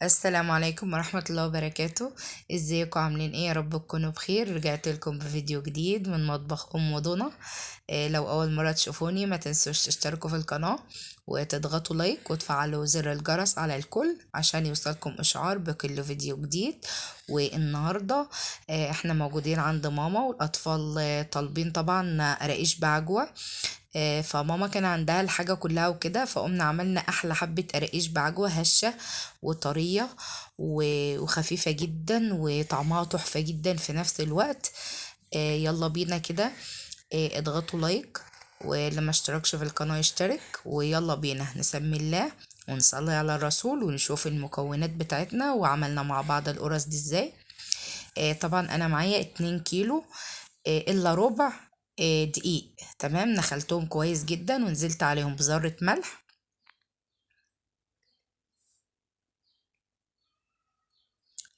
السلام عليكم ورحمة الله وبركاته. ازيكم عاملين ايه؟ يا رب تكونوا بخير. رجعت لكم بفيديو جديد من مطبخ ام ضنا. لو اول مرة تشوفوني ما تنسوش تشتركوا في القناة وتضغطوا لايك وتفعلوا زر الجرس على الكل عشان يوصلكم اشعار بكل فيديو جديد. والنهاردة احنا موجودين عند ماما والاطفال طالبين طبعا قراقيش بعجوة. فماما كان عندها الحاجة كلها وكده، فقمنا عملنا أحلى حبة قراقيش بعجوة هشة وطرية وخفيفة جدا وطعمها تحفة جدا في نفس الوقت. يلا بينا كده. اضغطوا لايك، ولما اشتركش في القناة يشترك، ويلا بينا نسمي الله ونصلي على الرسول ونشوف المكونات بتاعتنا وعملنا مع بعض القرص دي ازاي. طبعا انا معايا 2 كيلو الا ربع دقيق. تمام، نخلتهم كويس جدا ونزلت عليهم بذرة ملح.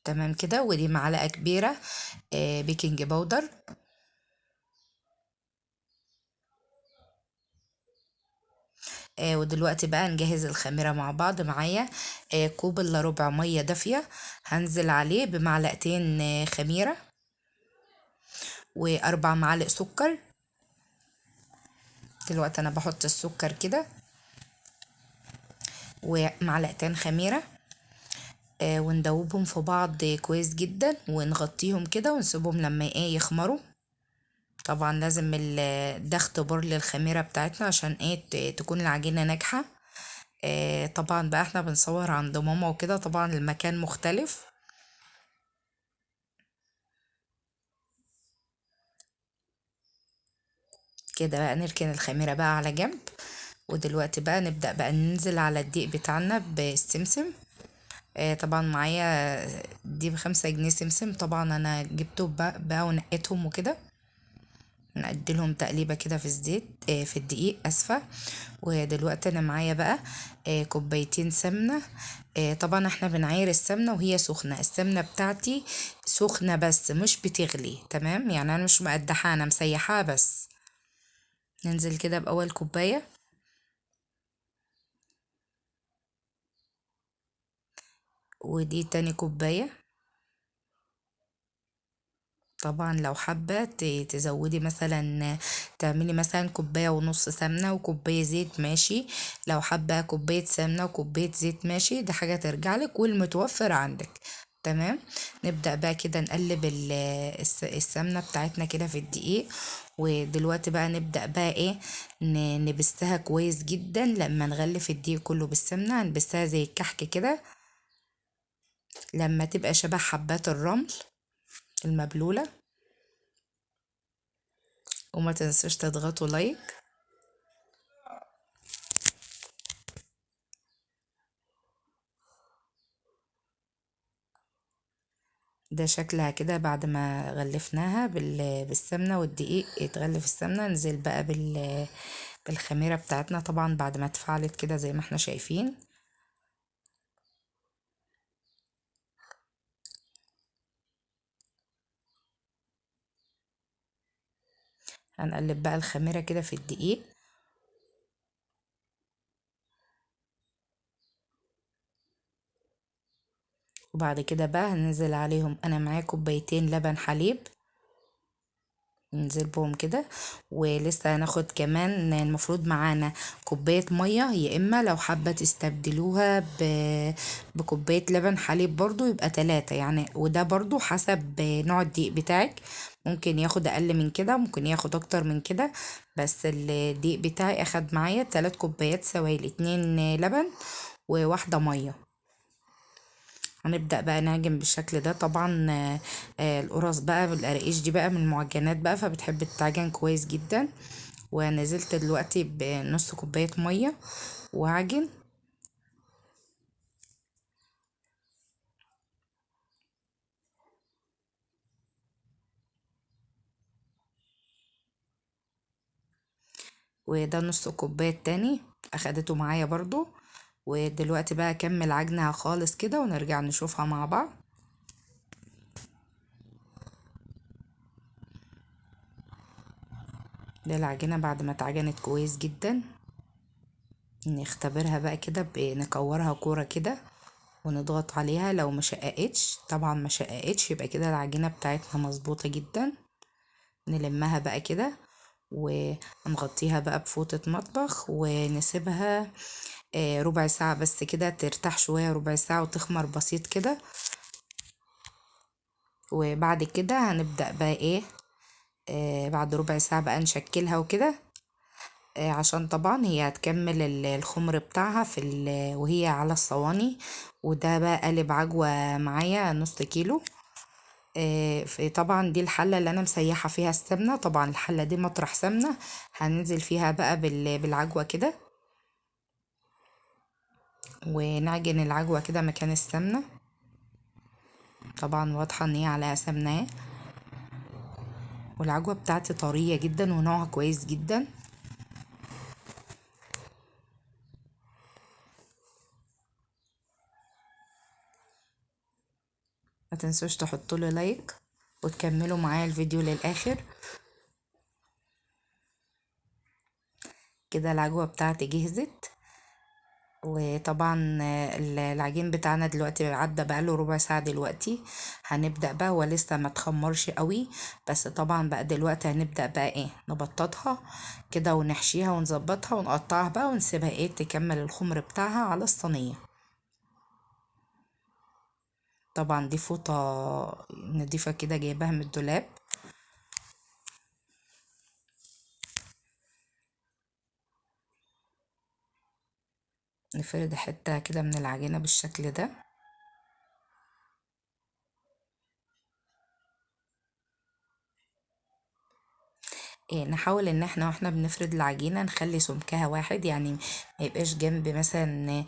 تمام كده، ودي معلقة كبيرة بيكنج باودر. ودلوقتي بقى نجهز الخميرة مع بعض. معايا كوب الا ربع مية دافية، هنزل عليه بمعلقتين خميرة، و4 معالق سكر. دلوقتي انا بحط السكر كده ومعلقتين خميرة، وندوبهم في بعض كويس جدا ونغطيهم كده ونسيبهم لما ايه يخمروا. طبعا لازم ده اختبار للخميرة بتاعتنا عشان ايه تكون العجينة ناجحة. طبعا بقى احنا بنصور عند ماما وكده، طبعا المكان مختلف. كده بقى نركن الخميرة بقى على جنب. ودلوقتي بقى نبدأ بقى ننزل على الدقيق بتاعنا بالسمسم. طبعا معايا دي ب5 جنيه سمسم، طبعا انا جبته بقى ونقيتهم وكده. نقدلهم تقليبة كده في الزيت، في الدقيق اسفة. ودلوقتي انا معايا بقى كوبايتين سمنة. طبعا احنا بنعاير السمنة وهي سخنة، السمنة بتاعتي سخنة بس مش بتغلي. تمام، يعني انا مش مقدحة، انا مسيحاها بس. ننزل كده بأول كوباية، ودي تاني كوباية. طبعا لو حابة تزودي مثلا، تعملي مثلا كوباية ونص سمنة وكوباية زيت ماشي. لو حابة كوباية سمنة وكوباية زيت ماشي، دي حاجة ترجعلك والمتوفر عندك. تمام. نبدأ بقى كده نقلب السمنة بتاعتنا كده في الدقيق. ودلوقتي بقى نبدأ بقى ايه، نبستها كويس جدا. لما نغلف الدقيق كله بالسمنة هنبستها زي الكحك كده، لما تبقى شبه حبات الرمل المبلولة. وما تنسوش تضغطوا لايك. ده شكلها كده بعد ما غلفناها بالسمنة والدقيق اتغلف السمنة. ننزل بقى بالخميرة بتاعتنا طبعا بعد ما اتفعلت كده زي ما احنا شايفين. هنقلب بقى الخميرة كده في الدقيق. وبعد كده بقى هننزل عليهم، انا معايا كوبايتين لبن حليب، ننزل بهم كده. ولسه هناخد كمان المفروض معانا كوباية مية، يا اما لو حابة تستبدلوها بكوباية لبن حليب برضو يبقى 3 يعني. وده برضو حسب نوع الدقيق بتاعك، ممكن ياخد اقل من كده ممكن ياخد اكتر من كده. بس الدقيق بتاعي اخد معايا 3 كوبايات سوائل، 2 لبن وواحدة مية. هنبدأ بقى نعجن بالشكل ده. طبعا القرص بقى بالقراقيش دي بقى من المعجنات بقى، فبتحب التعجن كويس جدا. ونزلت دلوقتي بنص كوباية مية وعجن. وده نص كوباية تاني اخدته معايا برضو. ودلوقتي بقى اكمل عجنها خالص كده ونرجع نشوفها مع بعض. ده العجينة بعد ما اتعجنت كويس جدا. نختبرها بقى كده، نكورها كورة كده ونضغط عليها. لو ما شققتش، طبعا ما شققتش، يبقى كده العجينة بتاعتنا مظبوطة جدا. نلمها بقى كده ونغطيها بقى بفوطة مطبخ ونسيبها ربع ساعة بس كده، ترتاح شوية ربع ساعة وتخمر بسيط كده. وبعد كده هنبدأ بقى ايه، بعد ربع ساعة بقى نشكلها وكده، عشان طبعا هي هتكمل الخمر بتاعها وهي على الصواني. وده بقى قالب عجوة معايا نص كيلو. طبعا دي الحلة اللي انا مسيحة فيها السمنة. طبعا الحلة دي مطرح سمنة، هننزل فيها بقى بالعجوة كده، ونعجن العجوة كده مكان السمنة. طبعا واضحة ان هي عليها سمنة، والعجوة بتاعتي طرية جدا ونوعها كويس جدا. ما تنسوش تحطوا لي لايك وتكملوا معايا الفيديو للاخر. كده العجوة بتاعتي جهزت. وطبعا العجين بتاعنا دلوقتي عدى بقاله ربع ساعة دلوقتي. هنبدأ بقى، هو لسه ما تخمرش قوي، بس طبعا بقى دلوقتي هنبدأ بقى ايه، نبططها كده ونحشيها ونظبطها ونقطعها بقى ونسيبها ايه تكمل الخمر بتاعها على الصينية. طبعا دي فوطة نضيفة كده جايباها من الدولاب. نفرد حتة كده من العجينة بالشكل ده. نحاول ان احنا واحنا بنفرد العجينة نخلي سمكها واحد، يعني ما يبقاش جنب مثلا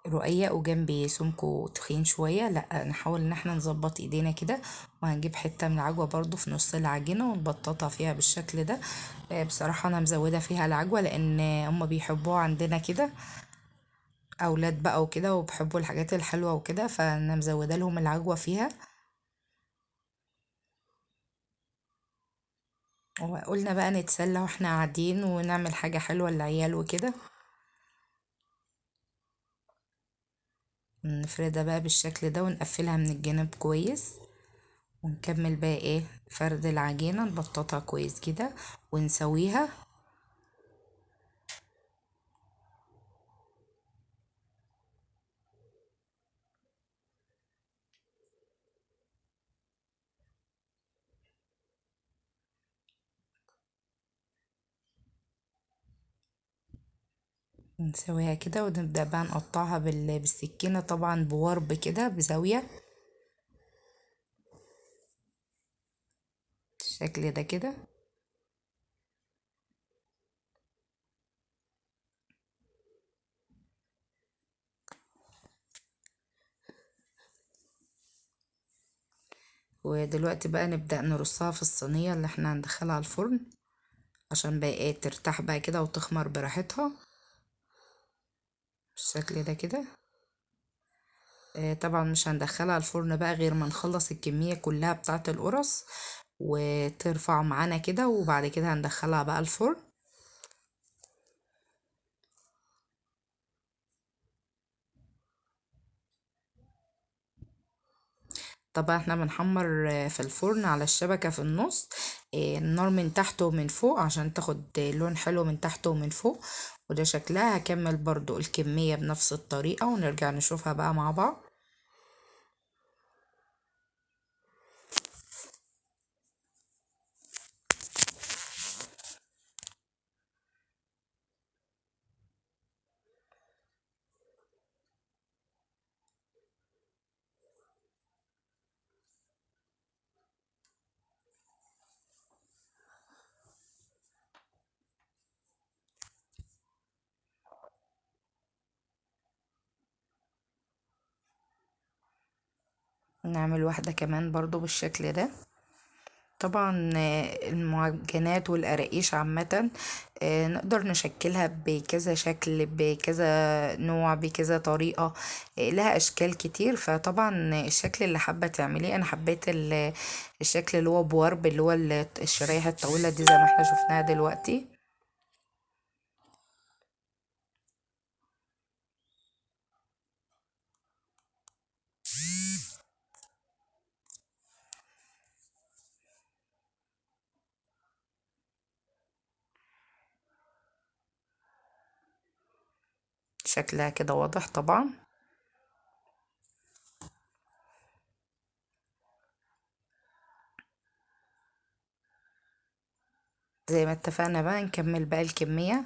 رقيق وجنبي سمكه تخين شوية، لا نحاول ان احنا نظبط ايدينا كده. وهنجيب حتة من العجوة برضو في نص العجينة ونبططها فيها بالشكل ده. بصراحة انا مزودة فيها العجوة لان هما بيحبوها عندنا كده، اولاد بقى وكده، وبيحبوا الحاجات الحلوة وكده، فانا مزودة لهم العجوة فيها. وقلنا بقى نتسلى واحنا قاعدين ونعمل حاجة حلوة للعيال وكده. نفردها بقى بالشكل ده ونقفلها من الجنب كويس، ونكمل بقى ايه فرد العجينة، نبططها كويس كده ونسويها. نسويها كده ونبدأ بقى نقطعها بالسكينة، طبعا بورب كده بزاوية بالشكل ده كده. ودلوقتي بقى نبدأ نرصها في الصينية اللي احنا هندخلها على الفرن، عشان بقى ايه ترتاح بقى كده وتخمر براحتها بالشكل ده كده. طبعا مش هندخلها الفرن بقى غير ما نخلص الكمية كلها بتاعة القرص وترفع معانا كده، وبعد كده هندخلها بقى الفرن. طبعا احنا بنحمر في الفرن على الشبكة في النص، النار من تحت ومن فوق عشان تاخد لون حلو من تحت ومن فوق. وده شكلها. هكمل برضو الكمية بنفس الطريقة ونرجع نشوفها بقى مع بعض. نعمل واحدة كمان برضو بالشكل ده. طبعا المعجنات والقراقيش عامة نقدر نشكلها بكذا شكل، بكذا نوع، بكذا طريقة، لها أشكال كتير. فطبعا الشكل اللي حابة تعمليه، أنا حبيت الشكل اللي هو بورب، اللي هو الشرايح الطويلة دي زي ما احنا شفناها دلوقتي. شكلها كده واضح طبعا. زي ما اتفقنا بقى نكمل بقى الكمية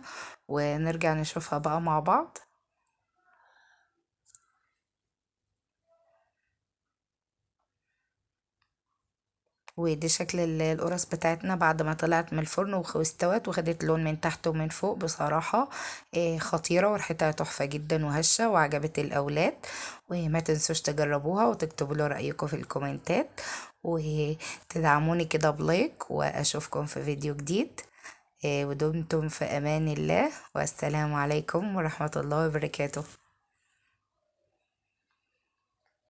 ونرجع نشوفها بقى مع بعض. ودي شكل القرص بتاعتنا بعد ما طلعت من الفرن واستوت وخدت لون من تحت ومن فوق. بصراحة خطيرة وريحتها تحفة جدا وهشة وعجبت الأولاد. وما تنسوش تجربوها وتكتبوا له رأيكم في الكومنتات وتدعموني كده بلايك، وأشوفكم في فيديو جديد. ودمتم في أمان الله، والسلام عليكم ورحمة الله وبركاته.